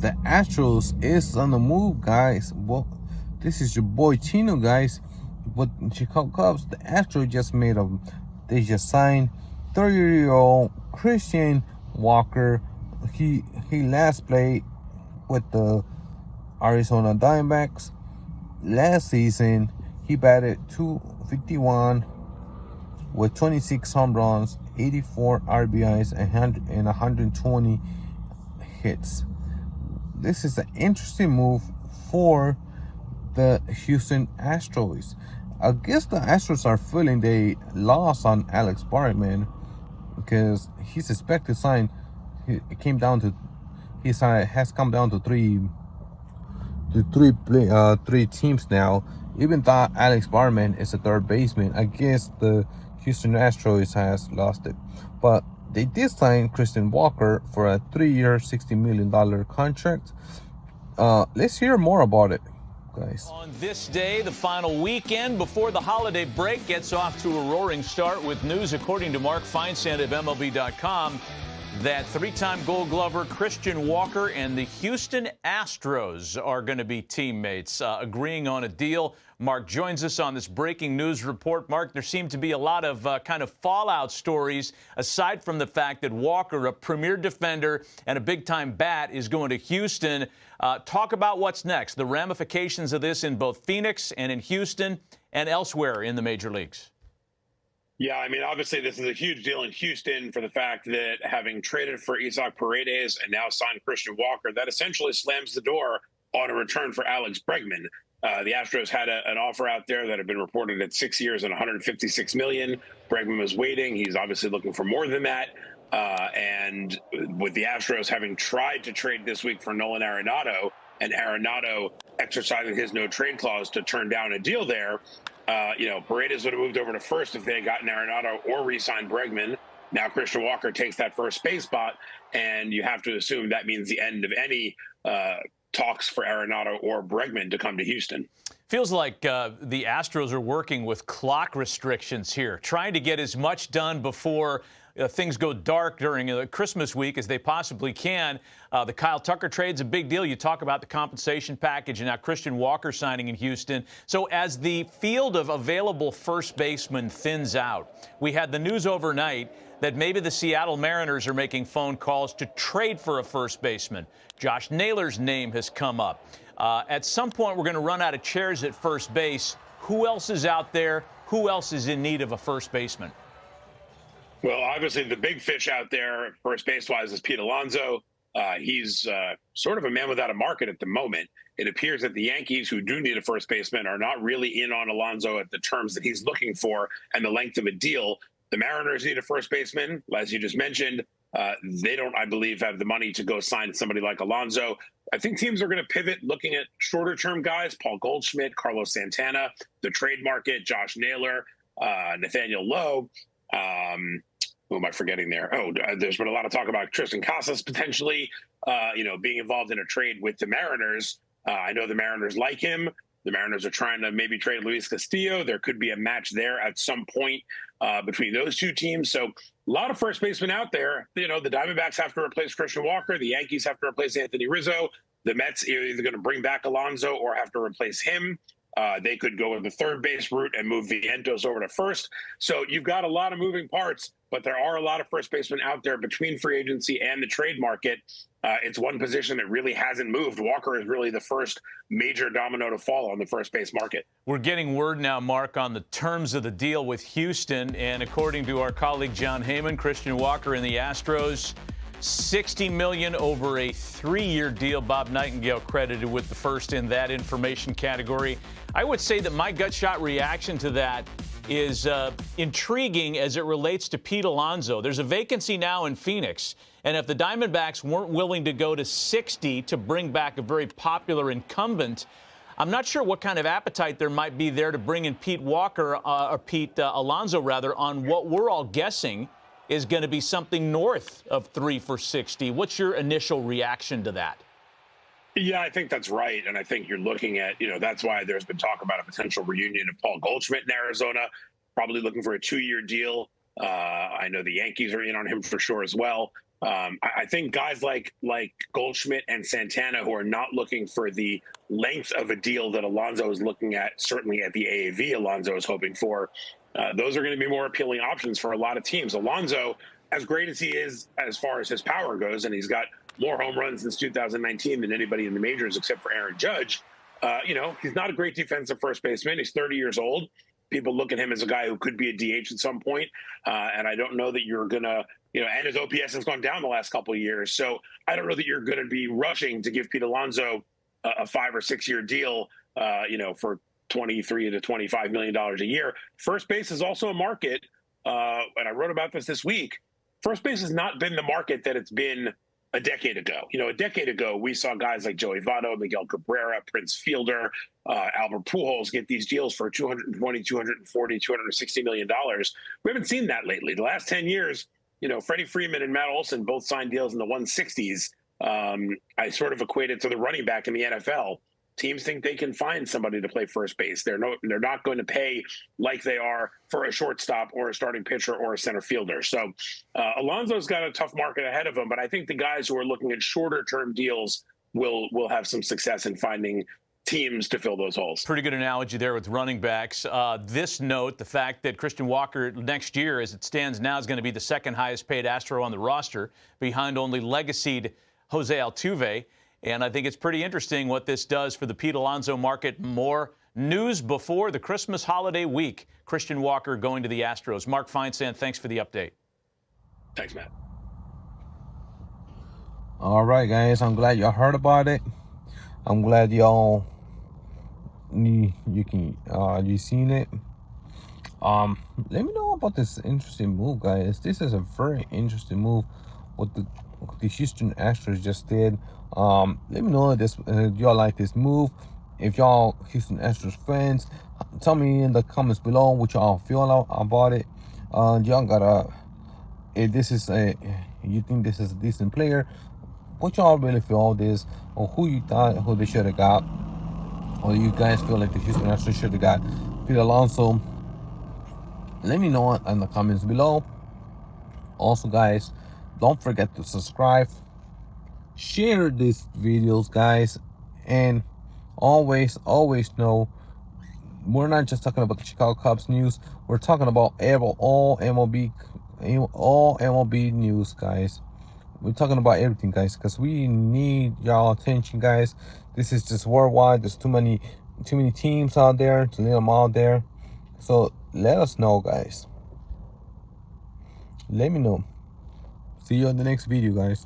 the Astros is on the move, guys. Well, this is your boy Chino, guys. But Chicago Cubs, the Astros they just signed 30-year-old Christian Walker. He last played with the Arizona Diamondbacks last season. He batted .251 with 26 home runs, 84 RBIs, and 120 hits. This is an interesting move for the Houston Astros. I guess the Astros are feeling they lost on Alex Bartman because he's expected to sign. It has come down to three teams now. Even though Alex Bartman is a third baseman, I guess the Houston Astros has lost it. But they did sign Christian Walker for a 3-year, $60 million contract. Let's hear more about it, guys. On this day, the final weekend before the holiday break gets off to a roaring start with news, according to Mark Feinsand of MLB.com, that three-time Gold Glover Christian Walker and the Houston Astros are going to be teammates, agreeing on a deal. Mark joins us on this breaking news report. Mark, there seem to be a lot of kind of fallout stories, aside from the fact that Walker, a premier defender and a big-time bat, is going to Houston. Talk about what's next, the ramifications of this in both Phoenix and in Houston and elsewhere in the major leagues. Yeah, I mean, obviously, this is a huge deal in Houston for the fact that having traded for Isaac Paredes and now signed Christian Walker, that essentially slams the door on a return for Alex Bregman. The Astros had an offer out there that had been reported at 6 years and $156 million. Bregman was waiting. He's obviously looking for more than that. And with the Astros having tried to trade this week for Nolan Arenado, and Arenado exercising his no-trade clause to turn down a deal there, Paredes would have moved over to first if they had gotten Arenado or re-signed Bregman. Now Christian Walker takes that first base spot, and you have to assume that means the end of any talks for Arenado or Bregman to come to Houston. Feels like the Astros are working with clock restrictions here, trying to get as much done before things go dark during Christmas week as they possibly can. The Kyle Tucker trade's a big deal. You talk about the compensation package and now Christian Walker signing in Houston. So as the field of available first basemen thins out, we had the news overnight that maybe the Seattle Mariners are making phone calls to trade for a first baseman. Josh Naylor's name has come up. At some point, we're going to run out of chairs at first base. Who else is out there? Who else is in need of a first baseman? Well, obviously, the big fish out there, first base-wise, is Pete Alonso. He's sort of a man without a market at the moment. It appears that the Yankees, who do need a first baseman, are not really in on Alonso at the terms that he's looking for and the length of a deal. The Mariners need a first baseman, as you just mentioned. They don't, I believe, have the money to go sign somebody like Alonso. I think teams are going to pivot looking at shorter-term guys, Paul Goldschmidt, Carlos Santana, the trade market, Josh Naylor, Nathaniel Lowe. Who am I forgetting there? Oh, there's been a lot of talk about Tristan Casas potentially, being involved in a trade with the Mariners. I know the Mariners like him. The Mariners are trying to maybe trade Luis Castillo. There could be a match there at some point between those two teams. So a lot of first basemen out there. The Diamondbacks have to replace Christian Walker. The Yankees have to replace Anthony Rizzo. The Mets are either going to bring back Alonso or have to replace him. They could go with the third base route and move Vientos over to first. So you've got a lot of moving parts, but there are a lot of first basemen out there between free agency and the trade market. It's one position that really hasn't moved. Walker is really the first major domino to fall on the first base market. We're getting word now, Mark, on the terms of the deal with Houston. And according to our colleague John Heyman, Christian Walker and the Astros, $60 million over a 3-year deal. Bob Nightingale credited with the first in that information category. I would say that my gut shot reaction to that is intriguing as it relates to Pete Alonso. There's a vacancy now in Phoenix, and if the Diamondbacks weren't willing to go to 60 to bring back a very popular incumbent, I'm not sure what kind of appetite there might be there to bring in Pete Alonso on what we're all guessing is going to be something north of 3 for 60. What's your initial reaction to that? Yeah, I think that's right. And I think you're looking at, that's why there's been talk about a potential reunion of Paul Goldschmidt in Arizona, probably looking for a 2-year deal. I know the Yankees are in on him for sure as well. I think guys like Goldschmidt and Santana, who are not looking for the length of a deal that Alonso is looking at, certainly at the AAV Alonso is hoping for, those are going to be more appealing options for a lot of teams. Alonso, as great as he is as far as his power goes, and he's got more home runs since 2019 than anybody in the majors except for Aaron Judge, he's not a great defensive first baseman. He's 30 years old. People look at him as a guy who could be a DH at some point, and I don't know that you're going to, and his OPS has gone down the last couple of years. So I don't know that you're going to be rushing to give Pete Alonso a 5 or 6 year deal, for $23 to $25 million a year. First base is also a market, and I wrote about this week. First base has not been the market that it's been a decade ago. A decade ago, we saw guys like Joey Votto, Miguel Cabrera, Prince Fielder, Albert Pujols get these deals for $220, $240, $260 million. We haven't seen that lately. The last 10 years, Freddie Freeman and Matt Olson both signed deals in the 160s. I sort of equate it to the running back in the NFL. Teams think they can find somebody to play first base. They're not going to pay like they are for a shortstop or a starting pitcher or a center fielder. So Alonso's got a tough market ahead of him, but I think the guys who are looking at shorter term deals will have some success in finding teams to fill those holes. Pretty good analogy there with running backs. This note, the fact that Christian Walker next year, as it stands now, is going to be the second highest paid Astro on the roster, behind only legacied Jose Altuve. And I think it's pretty interesting what this does for the Pete Alonso market. More news before the Christmas holiday week. Christian Walker going to the Astros. Mark Feinsand, thanks for the update. Thanks, Matt. All right, guys. I'm glad y'all heard about it. I'm glad y'all you seen it. Let me know about this interesting move, guys. This is a very interesting move what the Houston Astros just did. Let me know if y'all like this move. If y'all Houston Astros fans, tell me in the comments below what y'all feel about it. Y'all gotta, if you think this is a decent player, what y'all really feel all this, or who they should have got, or you guys feel like the Houston Astros should have got Pete Alonso. Let me know in the comments below. Also, guys, don't forget to subscribe, share these videos, guys, and always know we're not just talking about the Chicago Cubs news. We're talking about all MLB news, guys. We're talking about everything, guys, because we need y'all attention, guys. This is just worldwide. There's too many teams out there to let them out there. So let us know, guys. Let me know. See you in the next video, guys.